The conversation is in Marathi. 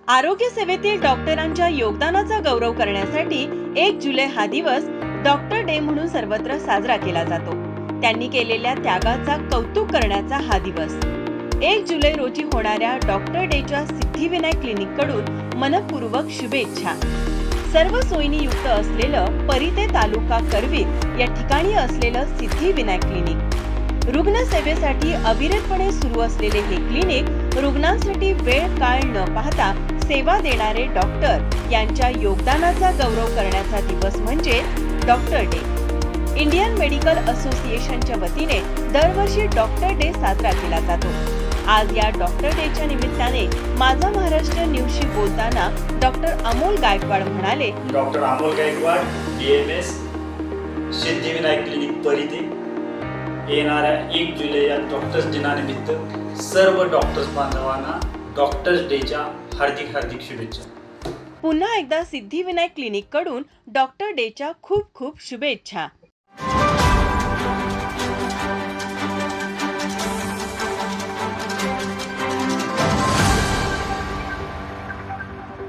आरोग्य सेवेतील डॉक्टरांच्या योगदानाचा गौरव करण्यासाठी 1 जुलै हा दिवस डॉक्टर डे म्हणून सर्वत्र साजरा केला जातो। त्यांनी केलेल्या त्यागाचा कौतुक करण्याचा हा दिवस। 1 जुलै रोजी होणाऱ्या डॉक्टर डेच्या सिद्धिविनायक क्लिनिक कडून मनपूर्वक शुभेच्छा। सर्व सोयींनी युक्त असलेलं परिते तालुका करवीर या ठिकाणी असलेलं सिद्धिविनायक क्लिनिक, रुग्णसेवेसाठी अविरतपणे सुरू असलेले हे क्लिनिक रुग्णांसाठी वेळ काळ न पाहता सेवा देणारे डॉक्टर यांच्या योगदानाचा गौरव करण्याचा दिवस म्हणजे डॉक्टर डे। इंडियन मेडिकल असोसिएशनच्या वतीने दरवर्षी डॉक्टर डे साजरा केला जातो। आज या डॉक्टर डेच्या निमित्ताने माझा महाराष्ट्र न्यूजशी बोलताना डॉक्टर अमोल गायकवाड म्हणाले, doctor Amol Gaikwad, DMS, Siddhivinayak clinic Parite, येणाऱ्या 1 जुलै या डॉक्टर्स दिनानिमित्त सर्व डॉक्टर्स बांधवांना डॉक्टर्स डेच्या हार्दिक शुभेच्छा। पुन्हा एकदा सिद्धिविनायक क्लिनिक कडून डॉक्टर डेच्या खूप शुभेच्छा।